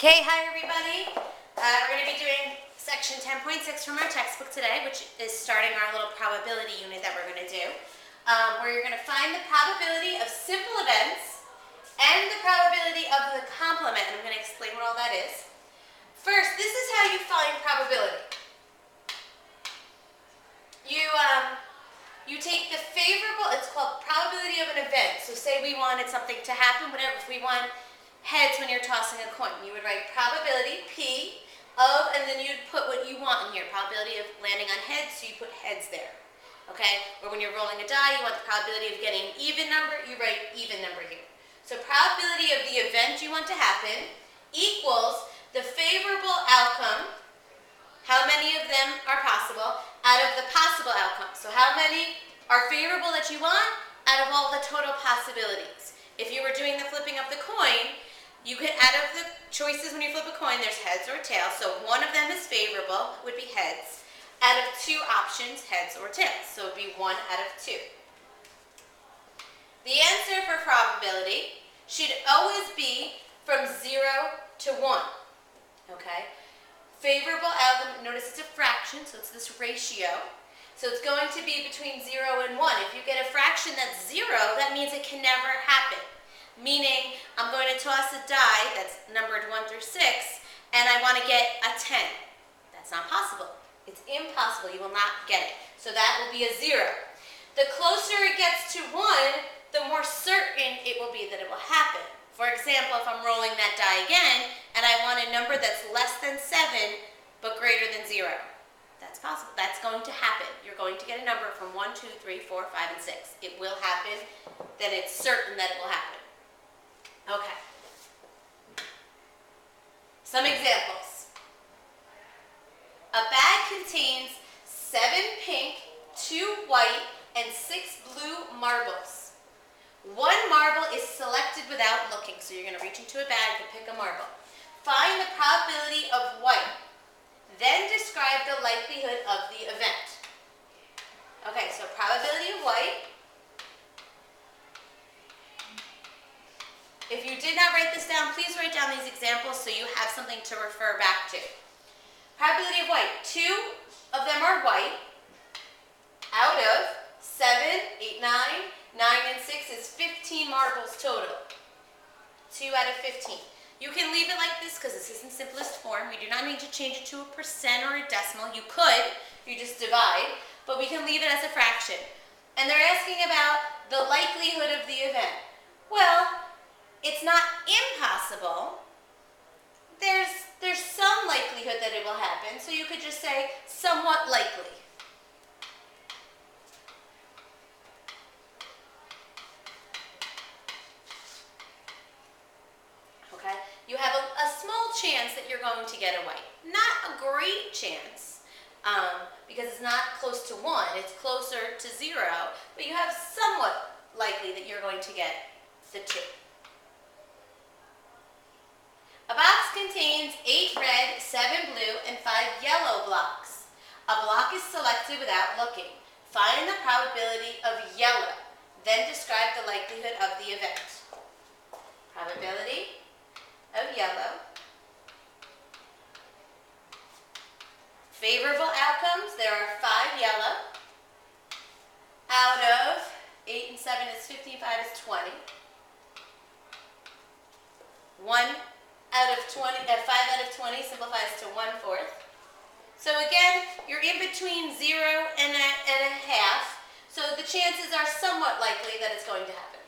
Okay, hi everybody. We're going to be doing section 10.6 from our textbook today, which is starting our little probability unit that we're going to do, where you're going to find the probability of simple events and the probability of the complement. I'm going to explain what all that is. First, this is how you find probability. You take the favorable, it's called probability of an event. So say we wanted something to happen, whatever, if we want heads when you're tossing a coin, you would write probability P of, and then you'd put what you want in here, probability of landing on heads, so you put heads there, okay? Or when you're rolling a die, you want the probability of getting an even number, you write even number here. So probability of the event you want to happen equals the favorable outcome, how many of them are possible, out of the possible outcome. So how many are favorable that you want out of all the total possibilities. If you were doing the flipping of the coin, you could, out of the choices when you flip a coin, there's heads or tails. So one of them is favorable, would be heads. Out of two options, heads or tails. So it would be 1 out of 2. The answer for probability should always be from 0 to 1. Okay? Favorable outcome, notice it's a fraction, so it's this ratio. So it's going to be between 0 and 1. If you get a fraction that's 0, that means it can never happen. Meaning, I'm going to toss a die that's numbered 1 through 6, and I want to get a 10. That's not possible. It's impossible. You will not get it. So that will be a 0. The closer it gets to 1, the more certain it will be that it will happen. For example, if I'm rolling that die again, and I want a number that's less than 7, but greater than 0. That's possible. That's going to happen. You're going to get a number from 1, 2, 3, 4, 5, and 6. It will happen. Then it's certain that it will happen. Okay. Some examples. A bag contains 7 pink, 2 white, and 6 blue marbles. 1 marble is selected without looking. So you're going to reach into a bag to pick a marble. Find the probability of white. Then describe the likelihood of the event. Okay, so probability of white. If you did not write this down, please write down these examples so you have something to refer back to. Probability of white. 2 of them are white. Out of 7, 8, 9, 9 and 6 is 15 marbles total. 2 out of 15. You can leave it like this because this is in simplest form. We do not need to change it to a percent or a decimal. You could, if you just divide, but we can leave it as a fraction. And they're asking about the likelihood of the event. Well, it's not impossible. There's some likelihood that it will happen, so you could just say somewhat likely. Okay? You have a small chance that you're going to get a white. Not a great chance, because it's not close to 1, it's closer to 0, but you have somewhat likely that you're going to get the 2. A box contains 8 red, 7 blue, and 5 yellow blocks. A block is selected without looking. Find the probability of yellow. Then describe the likelihood of the event. Probability of yellow. Favorable outcomes, there are 5 yellow. Out of 8 and 7 is 15, 5 is 20. 1 out of 20, 5 out of 20 simplifies to 1/4. So again, you're in between 0 and a half, so the chances are somewhat likely that it's going to happen.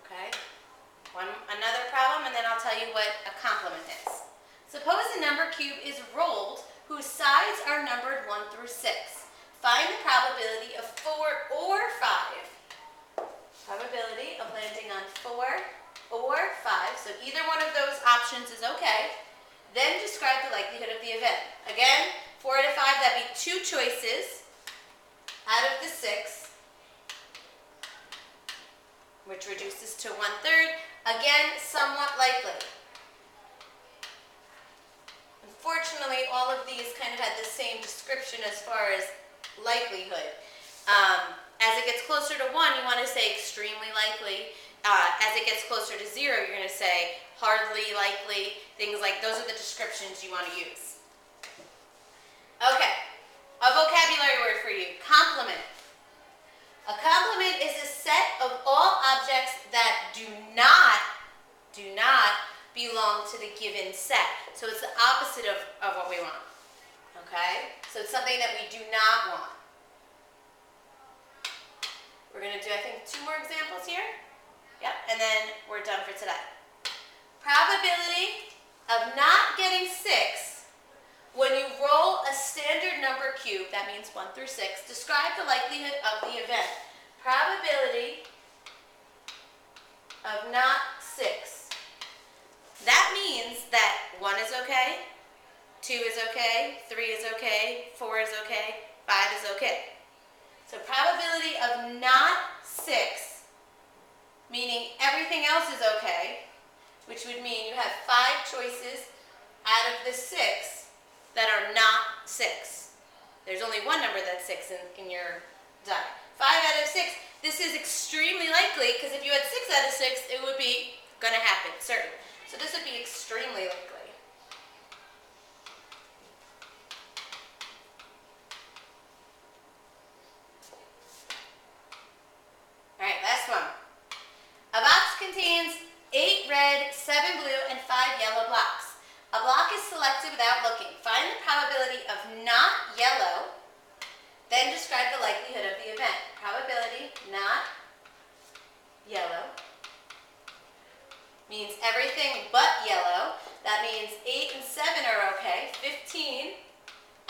Okay, another problem, and then I'll tell you what a complement is. Suppose a number cube is rolled whose sides are numbered 1 through 6. Find the probability of 4 or 5. Probability of landing on 4 or 5. So either one of those options is okay. Then describe the likelihood of the event. Again, 4 to 5, that'd be 2 choices out of the 6, which reduces to 1/3. Again, somewhat likely. Unfortunately, all of these kind of had the same description as far as likelihood. As it gets closer to 1, you want to say extremely likely. As it gets closer to 0, you're going to say hardly likely, things like those are the descriptions you want to use. Okay, a vocabulary word for you, complement. A complement is a set of all objects that do not belong to the given set. So it's the opposite of what we want. Okay, so it's something that we do not want. We're going to do, I think, 2 more examples here. Yep, and then we're done for today. Probability of not getting 6 when you roll a standard number cube, that means 1 through 6, describe the likelihood of the event. Probability of not 6. That means that 1 is okay, 2 is okay, 3 is okay, 4 is okay, 5 is okay. So probability of not 6, meaning everything else is okay, which would mean you have 5 choices out of the 6 that are not 6. There's only one number that's 6 in your die. 5 out of 6, this is extremely likely, because if you had 6 out of 6, it would be going to happen, certain. So this would be extremely likely. Alright, last one. A box contains 8 red, 7 blue, and 5 yellow blocks. A block is selected without looking. Find the probability of not yellow, then describe the likelihood of the event. Probability not yellow means everything but yellow. That means 8 and 7 are okay. 15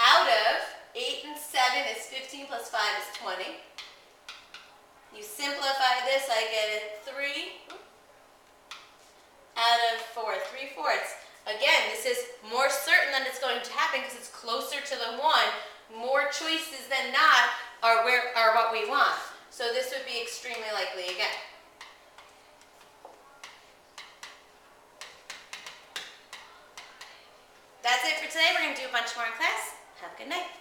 out of 8 and 7 is 15 plus 5 is 20. You simplify this, I get it 3 out of 4, 3/4. Again, this is more certain that it's going to happen because it's closer to the 1. More choices than not are what we want. So this would be extremely likely again. That's it for today. We're going to do a bunch more in class. Have a good night.